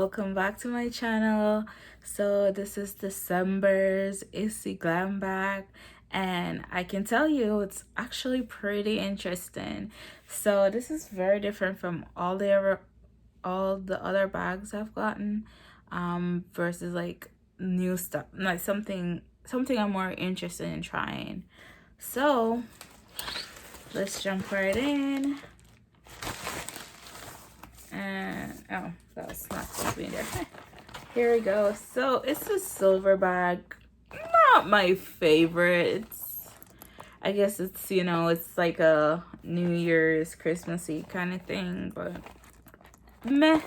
welcome back to my channel. So this is December's Ipsy Glam bag, and I can tell you it's actually pretty interesting. So this is very different from all the other bags I've gotten, versus like new stuff, like something I'm more interested in trying. So let's jump right in. And oh, that's not supposed to be in there. Here we go. So it's a silver bag, not my favorite. I guess it's, you know, it's like a New Year's Christmassy kind of thing, but meh,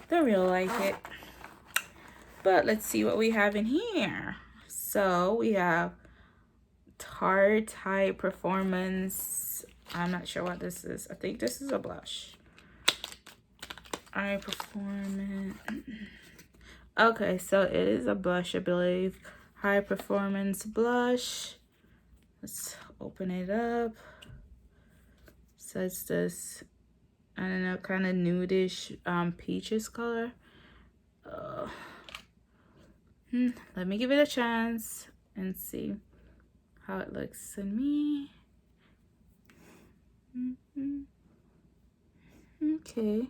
don't really like it. But let's see what we have in here. So we have Tarte High Performance. I'm not sure what this is. I think this is a blush. High Performance. Okay, so it is a blush, I believe. High Performance blush. Let's open it up. So it's this, I don't know, kind of nudish peaches color. Let me give it a chance and see how it looks in me. Okay.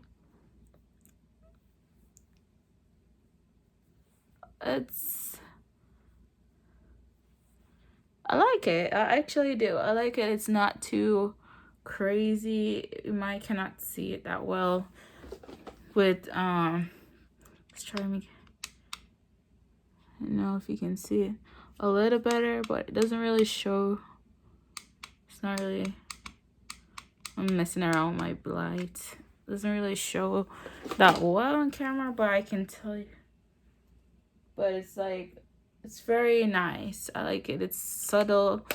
I like it. I actually do. I like it. It's not too crazy. You might cannot see it that well with let's try to make, I don't know if you can see it a little better, but it doesn't really show. It's not really, I'm messing around with my light. It doesn't really show that well on camera, but I can tell you. But it's like, it's very nice. I like it. It's subtle.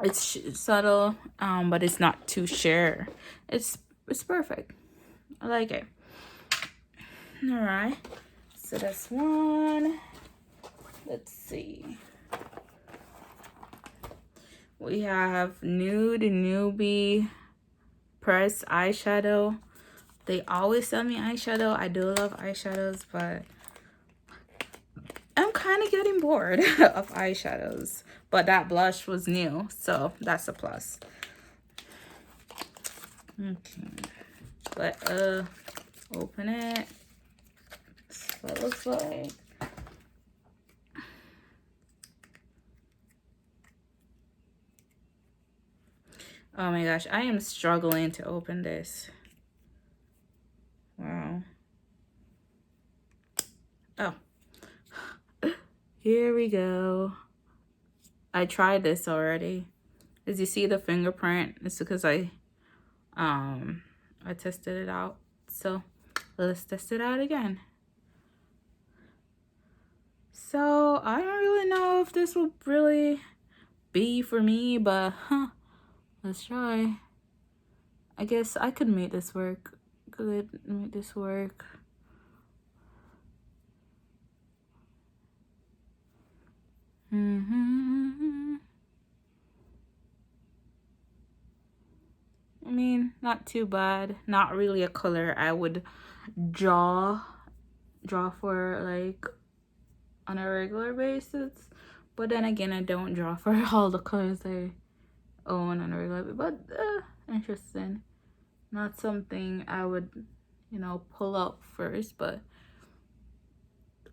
It's subtle, but it's not too sheer. It's perfect. I like it. All right. So that's one. Let's see. We have Nude Newbie Pressed eyeshadow. They always sell me eyeshadow. I do love eyeshadows, but I'm kind of getting bored of eyeshadows. But that blush was new, so that's a plus. Okay, but open it. That's what it looks like. Oh my gosh, I am struggling to open this. Wow. Oh. Here we go. I tried this already. As you see the fingerprint, it's because I tested it out. So let's test it out again. So I don't really know if this will really be for me, but let's try. I guess I could make this work. Could make this work. I mean, not too bad. Not really a color I would draw for like on a regular basis. But then again, I don't draw for all the colors I own on a regular basis. But interesting. Not something I would, you know, pull up first. But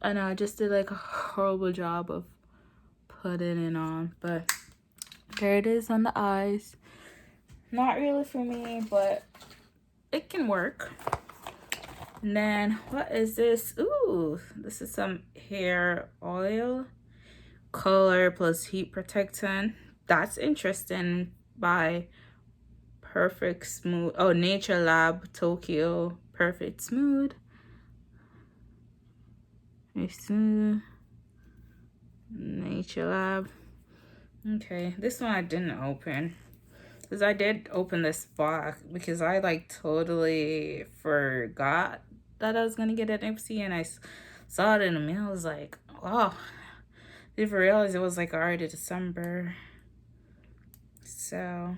I know I just did like a horrible job of putting it on. But there it is on the eyes. Not really for me, but it can work. And then what is this? Ooh, this is some hair oil, color plus heat protectant. That's interesting. By Perfect Smooth. Oh, Nature Lab Tokyo Perfect Smooth. Nature Lab. Okay, this one I didn't open. Because I did open this box because I like totally forgot that I was going to get an Ipsy, and I saw it in the mail. I was like, wow. Didn't realize it was like already December. So,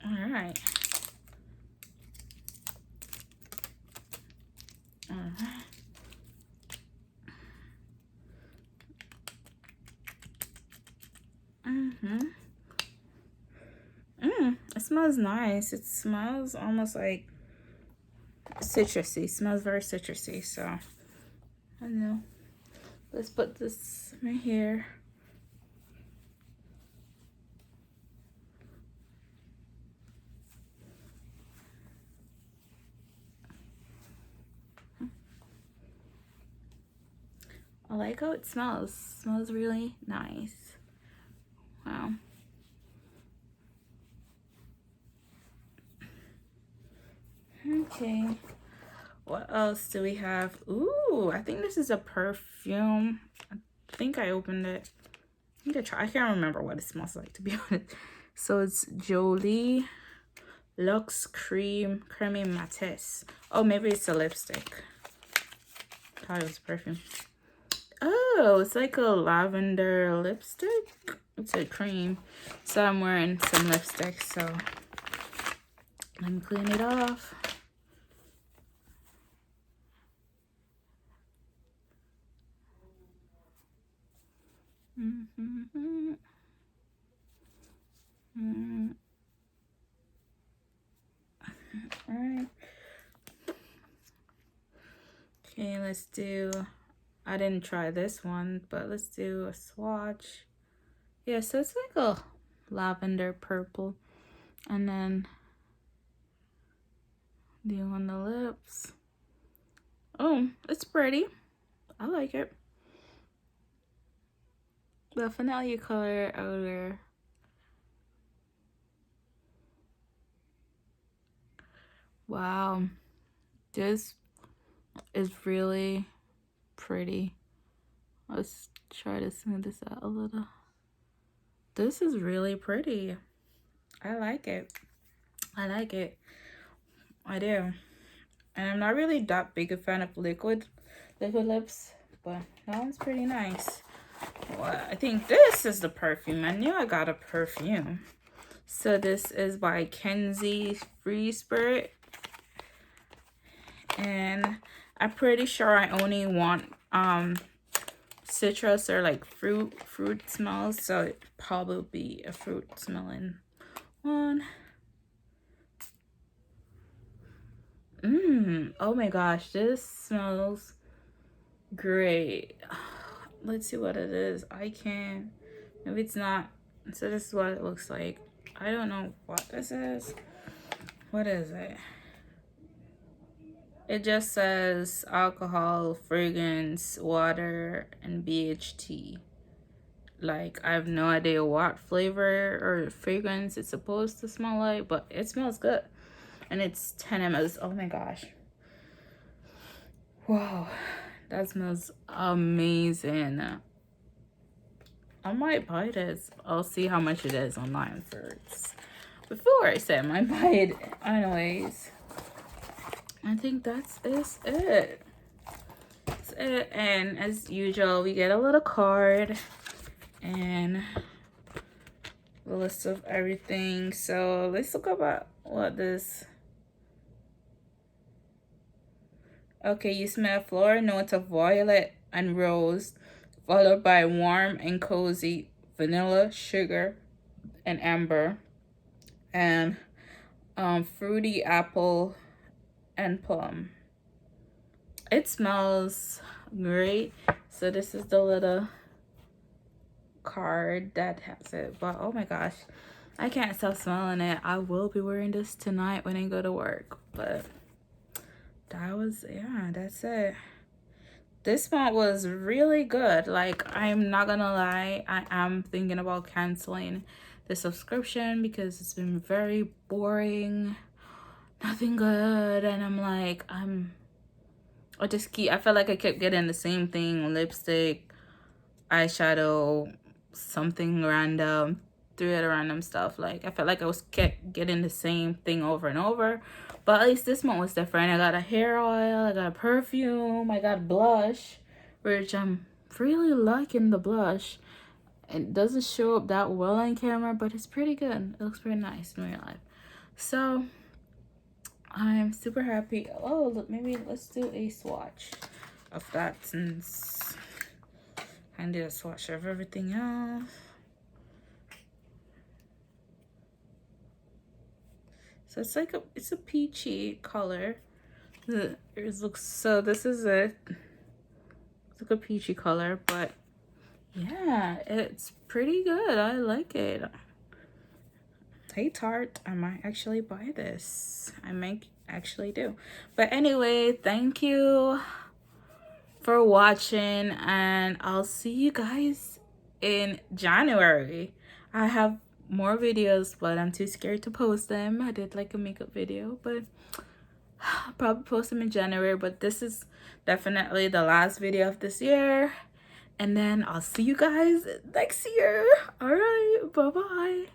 all right. It smells nice. It smells almost like citrusy. It smells very citrusy. So I don't know. Let's put this right here. I like how it smells. It smells really nice. Wow. Okay. What else do we have? Ooh, I think this is a perfume. I think I opened it. I can't remember what it smells like, to be honest. So it's Jolie Luxe Cream Creme Matisse. Oh, maybe it's a lipstick. I thought it was perfume. Oh, it's like a lavender lipstick. It's a cream. So I'm wearing some lipstick, so let me clean it off. All right. Okay, let's do, I didn't try this one, but let's do a swatch. Yeah, so it's like a lavender purple. And then do on the lips. Oh, it's pretty. I like it. The vanilla color outer. Wow. This is really pretty. Let's try to smooth this out a little. This is really pretty. I like it. I like it. I do. And I'm not really that big a fan of liquid lips, but that one's pretty nice. Well, I think this is the perfume. I knew I got a perfume. So this is by Kenzie Free Spirit. And I'm pretty sure I only want citrus or like fruit smells, so it probably be a fruit smelling one. Oh my gosh, this smells great. Let's see what it is. Maybe it's not. So this is what it looks like. I don't know what this is. What is it? It just says alcohol, fragrance, water, and BHT. Like, I have no idea what flavor or fragrance it's supposed to smell like, but it smells good. And it's 10 ml. Oh my gosh. Wow. That smells amazing. I might buy this. I'll see how much it is online first. Before I say I might buy it. Anyways, I think that's it. That's it. And as usual, we get a little card and a list of everything. So let's look about what this. Okay, you smell floral notes of violet and rose, followed by warm and cozy vanilla, sugar, and amber, and fruity apple and plum. It smells great. So this is the little card that has it. But oh my gosh, I can't stop smelling it. I will be wearing this tonight when I go to work. But that was, yeah, that's it. This one was really good. Like, I'm not gonna lie, I am thinking about canceling the subscription because it's been very boring, nothing good. And I'm like, I felt like I kept getting the same thing: lipstick, eyeshadow, something random, three other random stuff. Like, I felt like I was kept getting the same thing over and over. But at least this one was different. I got a hair oil, I got a perfume, I got blush, which I'm really liking the blush. It doesn't show up that well on camera, but it's pretty good. It looks pretty nice in real life. So I'm super happy. Oh, look, maybe let's do a swatch of that, since I did a swatch of everything else. So it's like it's a peachy color. It looks, so this is it. It's like a peachy color, but yeah, it's pretty good. I like it. Hey Tarte, I might actually buy this. I might actually do. But anyway, thank you for watching, and I'll see you guys in January. I have more videos, but I'm too scared to post them. I did like a makeup video, but I'll probably post them in January. But this is definitely the last video of this year, and then I'll see you guys next year. All right, bye bye.